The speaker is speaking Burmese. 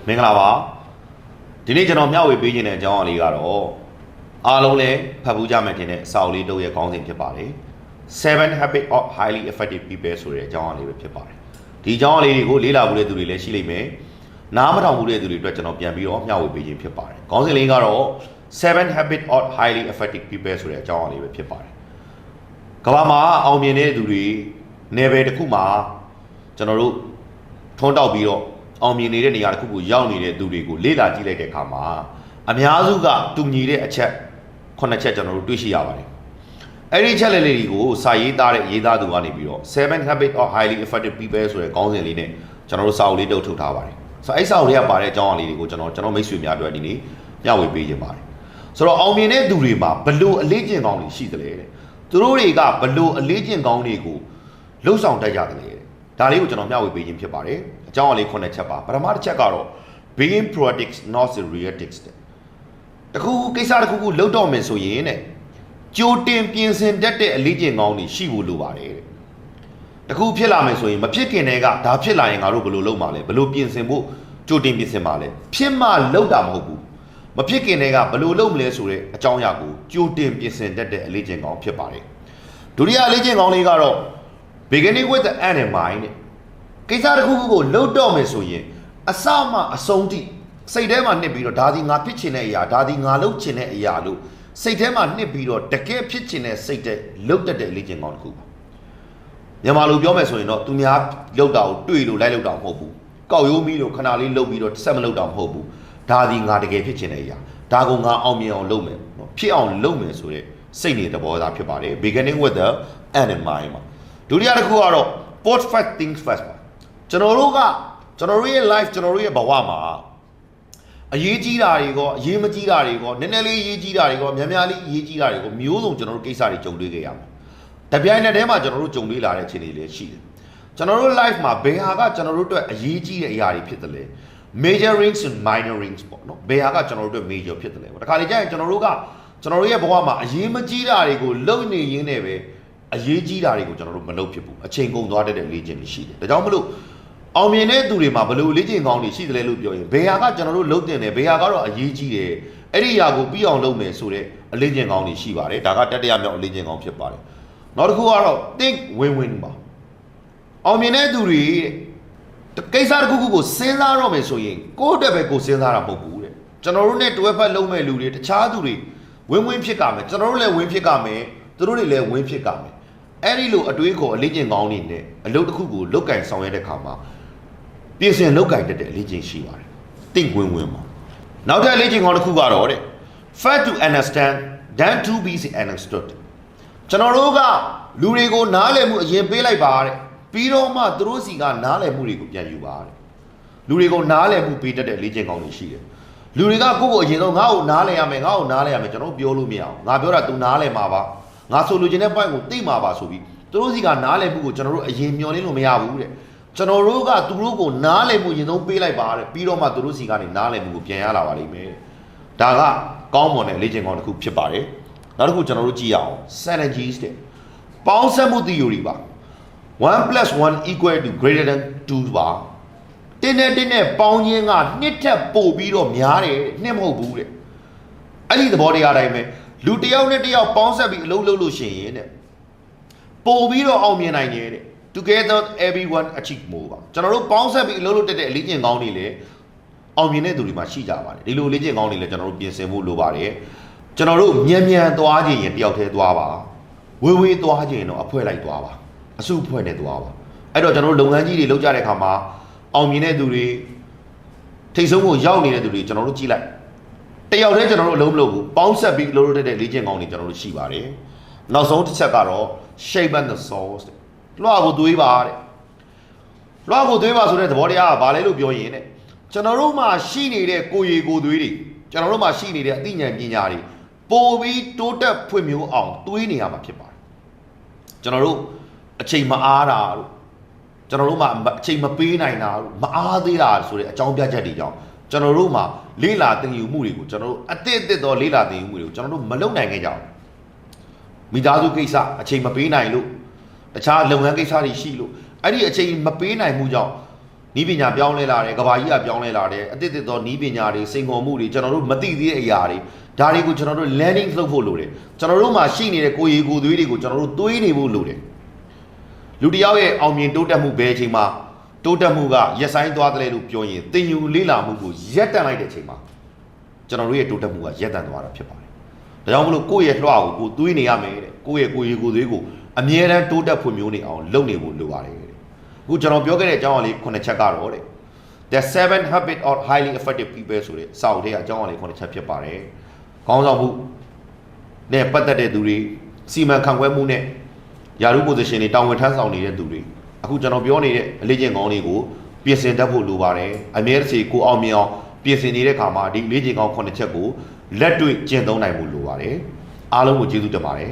မင်္ဂလာပါဒီနေ့ကျွန်တော်မျှဝေပေးခြင်းတဲ့အကြောင်းအလေးကတော့အားလုံးလည်းဖတ်ဘူးကြမယ်တင်တဲ့အစာအုပ်လေးတို့ရဲ့ခေါင်းစဉ်ဖြစ်ပါတယ်7 habits of highly effective people ဆိုတဲ့အကြောင်းအလေးပဲဖြစ်ပါတယ်ဒီအကြောင်းအလေးတွေကိုလေ့လာဖို့တဲ့သူတွေလည်းရှိလိမ့်မယ်နားမထောင်ဘူးတဲ့သူတွေအတွက်ကျွန်တော်ပြန်ပြီးတော့မျှဝေပေးခြင်းဖြစ်ပါတယ်ခေါင်းစဉ်လေးကတော့7 habits of highly effective people ဆိုတဲ့အကြောင်းအလေးပဲဖြစ်ပါတယ်ကမ္ဘာမှာအောင်မြင်တဲ့သူတွေနယ်ပယ်တစ်ခုမှာကျွန်တော်တို့ထွန်းတောက်ပြီးတော့အောင်မြင်နေတဲ့နေရာတစ်ခုကိုရောက်နေတဲ့သူတွေကိုလေ့လာကြည့်လိုက်တဲ့အခါမှာအများစုကတူညီတဲ့အချက်9ချက်ကျွန်တော်တို့တွေ့ရှိရပါတယ်အဲ့ဒီချက်လေးတွေကိုစာရေးသားတဲ့ရေးသားသူကနေပြီးတော့7 habits of highly effective people ဆိုတဲ့ခေါင်းစဉ်လေးနဲ့ကျွန်တော်တို့စာအုပ်လေးတုပ်ထုတ်ထားပါတယ်ဆိုတော့အဲ့စာအုပ်လေးကပါတဲ့အကြောင်းအလေးတွေကိုကျွန်တော်မိတ်ဆွေများအတွက်ဒီနေ့မျှဝေပေးခြင်းပါတယ်ဆိုတော့အောင်မြင်တဲ့သူတွေမှာဘလို့အလေးကျင့်ကောင်းတွေရှိသလဲတဲ့သူတို့တွေကဘလို့အလေးကျင့်ကောင်းတွေကိုလှုပ်ဆောင်တတ်ကြတယ်ဒါလေးကိုကျွန်တော်မျှဝေပေးခြင်းဖြစ်ပါတယ်အကြောင်းအလေး9ချက်ပါပထမတစ်ချက်ကတော့ being proactive not reactive တခုကိစ္စတစ်ခုကိုလုပ်တော့မယ်ဆိုရင်တဲ့ကြိုတင်ပြင်ဆင်တတ်တဲ့အလေးကျင့်ကောင်းတွေရှိဖို့လိုပါတယ်တဲ့တခုဖြစ်လာမယ်ဆိုရင်မဖြစ်ခင်တည်းကဒါဖြစ်လာရင်ငါတို့ဘယ်လိုလုပ်မှာလဲဘယ်လိုပြင်ဆင်ဖို့ကြိုတင်ပြင်ဆင်မှာလဲဖြစ်မှလုပ်တာမဟုတ်ဘူးမဖြစ်ခင်တည်းကဘယ်လိုလုပ်မလဲဆိုတဲ့အကြောင်းအရာကိုကြိုတင်ပြင်ဆင်တတ်တဲ့အလေးကျင့်ကောင်းဖြစ်ပါတယ်ဒုတိယအလေးကျင့်ကောင်းလေးကတော့ beginning with the end in mind ကိစ္စတစ်ခုခုကိုလုပ်တော့မယ်ဆိုရင်အစမှအဆုံးထိစိတ်ထဲမှာနှစ်ပြီးတော့ဒါဒီငါဖြစ်ချင်တဲ့အရာဒါဒီငါလုပ်ချင်တဲ့အရာလို့စိတ်ထဲမှာနှစ်ပြီးတော့တကယ်ဖြစ်ချင်တဲ့စိတ်တဲ့လုပ်တတ်တဲ့လေ့ကျင့်ကောင်းတစ်ခုပါမြန်မာလိုပြောမယ်ဆိုရင်တော့သူများလုပ်တာကိုတွေ့လို့လိုက်လုပ်တာမဟုတ်ဘူးကောက်ရိုးမီးလို့ခဏလေးလုပ်ပြီးတော့ဆက်မလုပ်တာမဟုတ်ဘူးဒါဒီငါတကယ်ဖြစ်ချင်တဲ့အရာဒါကိုငါအောင်မြင်အောင်လုပ်မယ်နော်ဖြစ်အောင်လုပ်မယ်ဆိုတဲ့စိတ်နဲ့သဘောထားဖြစ်ပါတယ် beginning with the end in mind မှာဒုတိယတစ်ခုကတော့ put first things first ပါကျွန်တော်တို့ရဲ့ life ကျွန်တော်တို့ရဲ့ဘဝမှာအရေးကြီးတာတွေကောအရေးမကြီးတာတွေကောနည်းနည်းလေးအရေးကြီးတာတွေကောများများလေးအရေးကြီးတာတွေကောမျိုးစုံကျွန်တော်တို့ကိစ္စတွေကြုံတွေ့ခဲ့ရမှာတပြိုင်နက်တည်းမှာကျွန်တော်တို့ကြုံတွေ့လာတဲ့အခြေအနေလေးရှိတယ်ကျွန်တော်တို့ life မှာဘယ်ဟာကကျွန်တော်တို့အတွက်အရေးကြီးတဲ့အရာတွေဖြစ်တယ်လဲ major rings and minor rings ပေါ့နော်ဘယ်ဟာကကျွန်တော်တို့အတွက် major ဖြစ်တယ်လဲပေါ့တခါလေကြာရင်ကျွန်တော်တို့ရဲ့ဘဝမှာအရေးမကြီးတာတွေကိုလုပ်နေရင်းနဲ့ပဲအရေးကြီးတာတွေကိုကျွန်တော်တို့မလုပ်ဖြစ်ဘူးအချိန်ကုန်သွားတဲ့လေ့ကျင့်တွေရှိတယ်ဒါကြောင့်မလို့အောင်မြင်တဲ့သူတွေမှာဘယ်လိုလေ့ကျင့်ကောင်းတွေရှိတယ်လဲလို့ပြောရင်ဘယ်ဟာကကျွန်တော်တို့လုပ်တင်တယ်ဘယ်ဟာကတော့အရေးကြီးတယ်အဲ့ဒီຢာကိုပြီးအောင်လုပ်မယ်ဆိုတဲ့အလေ့ကျင့်ကောင်းတွေရှိပါတယ်ဒါကတတိယမြောက်အလေ့ကျင့်ကောင်းဖြစ်ပါတယ်နောက်တစ်ခုကတော့ think win win ပါအောင်မြင်တဲ့သူတွေကိစ္စတစ်ခုခုကိုစဉ်းစားတော့မယ်ဆိုရင်ကိုယ့်အတွက်ပဲကိုယ်စဉ်းစားတာမဟုတ်ဘူးတဲ့ကျွန်တော်တို့နဲ့တွဲဖက်လုပ်မဲ့လူတွေတခြားသူတွေဝင်းဝင်းဖြစ်ကြမယ်ကျွန်တော်တို့လည်းဝင်းဖြစ်ကြမယ်သူတို့တွေလည်းဝင်းဖြစ်ကြမယ်အဲ့ဒီလိုအတွေးခေါ်အလေ့ကျင့်ကောင်းတွေနဲ့အလုပ်တစ်ခုကိုလုတ်ကင်ဆောင်ရတဲ့ခါမှာပြင်ဆင်လုတ်ကင်တဲ့အလေ့ကျင့်ရှိပါတယ်တင့်ဝင်ဝင်ပါနောက်ထပ်အလေ့ကျင့်ကောင်းတစ်ခုကတော့တဲ့ fair to understand than to be understood ကျွန်တော်တို့ကလူတွေကိုနားလည်မှုအရင်ပေးလိုက်ပါတဲ့ပြီးတော့မှသူတို့စီကနားလည်မှုတွေကိုပြန်ယူပါတဲ့လူတွေကိုနားလည်မှုပေးတတ်တဲ့အလေ့ကျင့်ကောင်းတွေရှိတယ်လူတွေကကိုယ့်ကိုအရင်ဆုံးငါ့ကိုနားလည်ရမယ်ငါ့ကိုနားလည်ရမယ်ကျွန်တော်ပြောလို့မရအောင်ငါပြောတာ तू နားလည်မှာပါငါဆိုလိုချင်တဲ့ point ကိုသိမှာပါဆိုပြီးသူတို့စီကနားလည်မှုကိုကျွန်တော်တို့အရင်မျှော်လင့်လို့မရဘူးတဲ့ကျွန်တော်တို့ကသူတို့ကိုနားလည်မှုရင်ဆုံးပေးလိုက်ပါတဲ့ပြီးတော့မှသူတို့စီကနေနားလည်မှုကိုပြန်ရလာပါလိမ့်မယ်ဒါကကောင်းမွန်တဲ့လေ့ကျင့်ကောင်းတစ်ခုဖြစ်ပါတယ်နောက်တစ်ခုကျွန်တော်တို့ကြည့်ရအောင် synergies တဲ့ပေါင်းစပ်မှု theory ပါ 1 + 1 equal to greater than 2 ပါတင်းနဲ့ပေါင်းခြင်းကနှစ်ထပ်ပို့ပြီးတော့များတယ်နှစ်မဟုတ်ဘူးတဲ့အဲ့ဒီသဘောတရားတိုင်းပဲလူတယောက်နဲ့တယောက်ပေါင်းဆက်ပြီးအလုပ်လုပ်လို့ရှိရင်တဲ့ပို့ပြီးတော့အောင်မြင်နိုင်တယ်တဲ့ together everyone achieve more ပါကျွန်တော်တို့ပေါင်းဆက်ပြီးအလုပ်လုပ်တဲ့အလေးကျင့်ကောင်းတွေလည်းအောင်မြင်တဲ့သူတွေမှာရှိကြပါတယ်ဒီလိုအလေးကျင့်ကောင်းတွေလည်းကျွန်တော်တို့ပြင်ဆင်ဖို့လိုပါတယ်ကျွန်တော်တို့မြန်သွားခြင်းရင်တယောက်တည်းသွားပါဝေးသွားခြင်းတော့အဖွဲလိုက်သွားပါအစုအဖွဲ့နဲ့သွားပါအဲ့တော့ကျွန်တော်တို့လုပ်ငန်းကြီးတွေလုပ်ကြတဲ့အခါမှာအောင်မြင်တဲ့သူတွေထိတ်ဆုံးကိုရောက်နေတဲ့သူတွေကျွန်တော်တို့ကြည့်လိုက်တယောက်တည်းကျွန်တော်တို့အလုံးမလုပ်ဘူးပေါင်းဆက်ပြီးအလုပ်လုပ်တဲ့လေ့ကျင့်ကောင်းတွေကျွန်တော်တို့ရှိပါတယ်နောက်ဆုံးတစ်ချက်ကတော့ shape and the source လွှာကိုသွေးပါတဲ့လွှာကိုသွေးပါဆိုတဲ့သဘောတရားကဘာလဲလို့ပြောရင်တဲ့ကျွန်တော်တို့မှာရှိနေတဲ့ကိုယ်ရည်ကိုယ်သွေးတွေကျွန်တော်တို့မှာရှိနေတဲ့အသိဉာဏ်ပညာတွေပိုပြီးတိုးတက်ဖွံ့ဖြိုးအောင်သွေးနေရမှာဖြစ်ပါတယ်ကျွန်တော်တို့အချိန်မအားတာတို့ကျွန်တော်တို့မှာအချိန်မပေးနိုင်တာတို့မအားသေးတာဆိုတဲ့အကြောင်းပြချက်တွေကြောင့်ကျွန်တော်တို့မှာလေးလာတင်ယူမှုတွေကိုကျွန်တော်တို့အတစ်တော့လေးလာတင်ယူမှုတွေကိုကျွန်တော်တို့မလုပ်နိုင်ခဲ့ကြဘူးမိသားစုကိစ္စအချိန်မပေးနိုင်လို့တခြားလုပ်ငန်းကိစ္စတွေရှိလို့အဲ့ဒီအချိန်မပေးနိုင်မှုကြောင့် နီးပညာပြောင်းလဲလာတယ်ကဘာကြီးကပြောင်းလဲလာတယ်အတစ်တစ်သောနီးပညာတွေစိန်ခေါ်မှုတွေကျွန်တော်တို့မသိသေးတဲ့အရာတွေဒါတွေကိုကျွန်တော်တို့ learning လုပ်ဖို့လိုတယ်ကျွန်တော်တို့မှာရှိနေတဲ့ကိုယ်ရည်ကိုယ်သွေးတွေကိုကျွန်တော်တို့သွေးနေဖို့လိုတယ်လူတစ်ယောက်ရဲ့အောင်မြင်တိုးတက်မှုဘယ်အချိန်မှာတိုးတက်မှုကရက်ဆိုင်သွားတယ်လို့ပြောရင်တင်ယူလေးလာမှုကိုရက်တန့်လိုက်တဲ့အချိန်မှာကျွန်တော်တို့ရဲ့တိုးတက်မှုကရက်တန့်သွားတာဖြစ်ပါတယ်ဒါကြောင့်မလို့ကိုယ့်ရဲ့လွှာကိုသွေးနေရမယ်တဲ့ကိုယ့်ရဲ့ကိုယ်ရည်ကိုယ်သွေးကိုအမြဲတမ်းတိုးတက်ဖွံ့ဖြိုးနေအောင်လုပ်နေဖို့လိုပါတယ်တဲ့အခုကျွန်တော်ပြောခဲ့တဲ့အကြောင်းအရာလေး9ချက်ကတော့တဲ့ The 7 habit of highly effective people ဆိုတဲ့စာအုပ်ထဲကအကြောင်းအရာလေး9ချက်ဖြစ်ပါတယ်ခေါင်းဆောင်မှုနဲ့ပတ်သက်တဲ့သူတွေစီမံခန့်ခွဲမှုနဲ့ယာရု position တွေတာဝန်ထမ်းဆောင်နေတဲ့သူတွေအခုကျွန်တော်ပြောနေတဲ့အလေးကျင့်ကောင်းတွေကိုပြင်ဆင်တတ်ဖို့လိုပါတယ်အမြဲတစေကိုအောင်မြင်အောင်ပြင်ဆင်နေတဲ့အခါမှာဒီအလေးကျင့်ကောင်း9ချက်ကိုလက်တွေ့ကျင့်သုံးနိုင်ဖို့လိုပါတယ်အားလုံးကိုကျေးဇူးတင်ပါတယ်